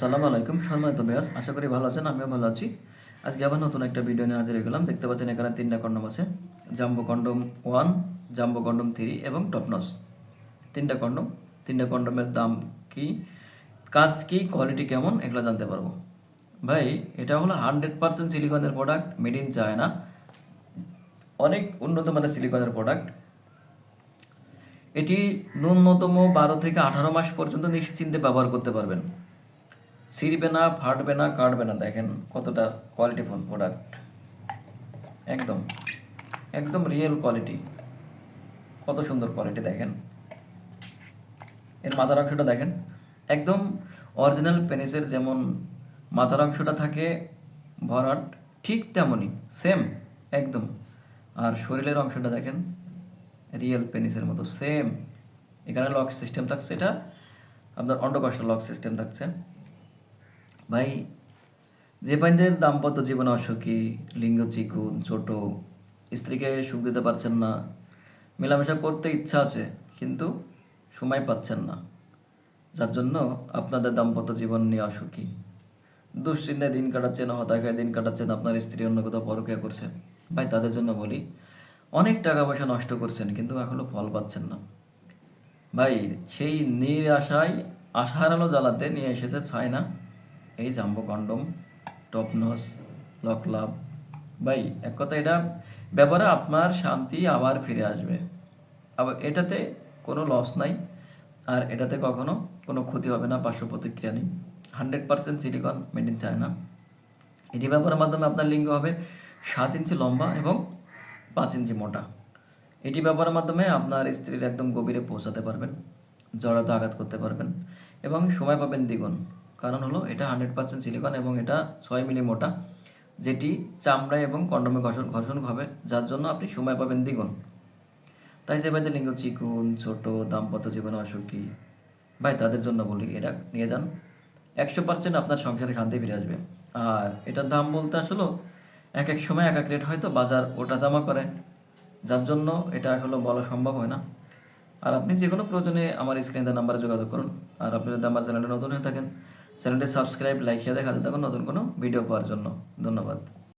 সালাম আলাইকুম সম্মানিত ব্যাস, আশা করি ভালো আছেন। আমিও ভালো আছি। আজকে আবার নতুন একটা ভিডিও নিয়ে হাজির হয়ে গেলাম। দেখতে পাচ্ছেন এখানে তিনটা কন্ডম আছে, জাম্বো কন্ডম 1, জাম্বো কন্ডম 3 এবং টপনস। তিনটা কন্ডমের দাম কি, কাজ কি, কোয়ালিটি কেমন, এগুলো জানতে পারবো। ভাই, এটা হলো 100% সিলিকনের প্রোডাক্ট, মেড ইন চায়না। অনেক উন্নত মানের সিলিকনের প্রোডাক্ট। এটি ন্যূনতম 12 থেকে 18 মাস পর্যন্ত নিশ্চিন্তে ব্যবহার করতে পারবেন। ছিঁড়বে না, ফাটবে না, কাটবে না। দেখেন কতটা কোয়ালিটিফুল প্রোডাক্ট। একদম একদম রিয়েল কোয়ালিটি। কত সুন্দর কোয়ালিটি দেখেন। এর মাথার অংশটা দেখেন, একদম অরিজিনাল পেনিসের যেমন মাথার অংশটা থাকে ভরাট, ঠিক তেমনই সেম একদম। আর শরীরের অংশটা দেখেন রিয়েল পেনিসের মতো সেম। এখানে লক সিস্টেম থাকছে, এটা আপনার অন্ডকোষ্ঠ লক সিস্টেম থাকছে। ভাই, যে বাইনদের দাম্পত্য জীবনে অসুখী, লিঙ্গ চিকুন, ছোট, স্ত্রীকে সুখ দিতে পারছেন না, মেলামেশা করতে ইচ্ছা আছে কিন্তু সময় পাচ্ছেন না, যার জন্য আপনাদের দাম্পত্য জীবন নিয়ে অসুখী, দুশ্চিন্তায় দিন কাটাচ্ছেন, হতাশায় দিন কাটাচ্ছেন, আপনার স্ত্রী অন্য কোথাও পরকীয়া করছে, ভাই তাদের জন্য বলি, অনেক টাকা পয়সা নষ্ট করছেন কিন্তু এখনো ফল পাচ্ছেন না। ভাই, সেই নিরাশায় আশার আলো জ্বালাতে নিয়ে এসেছে চায়না এই জাম্বো কন্ডম, টপনস, লক লাভ। ভাই, এক কথা, এটা ব্যাপারে আপনার শান্তি আবার ফিরে আসবে। আবার এটাতে কোনো লস নাই, আর এটাতে কখনো কোনো ক্ষতি হবে না, পার্শ্ব প্রতিক্রিয়া নেই। 100% সিলিকন, মেড ইন চায়না। এটি ব্যবহারের মাধ্যমে আপনার লিঙ্গ হবে 7 ইঞ্চি লম্বা এবং 5 ইঞ্চি মোটা। এটি ব্যবহারের মাধ্যমে আপনার স্ত্রীর একদম গভীরে পৌঁছাতে পারবেন, জড়াতে আঘাত করতে পারবেন এবং সময় পাবেন দ্বিগুণ। কারণ হলো এটা 100% সিলিকন এবং এটা 6 মিলি মোটা, যেটি চামড়ায় এবং কন্ডমে ঘর্ষণ হবে, যার জন্য আপনি সময় পাবেন দ্বিগুণ। তাই যে ভাইদের লিঙ্গ চিকুন, ছোট, দাম্পত্য জীবনে অসুখী, ভাই তাদের জন্য বলি এটা নিয়ে যান। 100% আপনার সংসারে শান্তি ফিরে আসবে। আর এটার দাম বলতে আসলে এক এক সময় এক এক রেট, হয়তো বাজার ওটা দামা করে, যার জন্য এটা এখনো বলা সম্ভব হয় না। আর আপনি যে কোনো প্রয়োজনে আমার স্ক্রিনে নাম্বারে যোগাযোগ করুন। আর আপনি যদি আমার চ্যানেলে নতুন হয়ে থাকেন, চ্যানেলটি সাবস্ক্রাইব, লাইক, শেয়ার দেখাতে থাকুন নতুন কোনো ভিডিও পাওয়ার জন্য। ধন্যবাদ।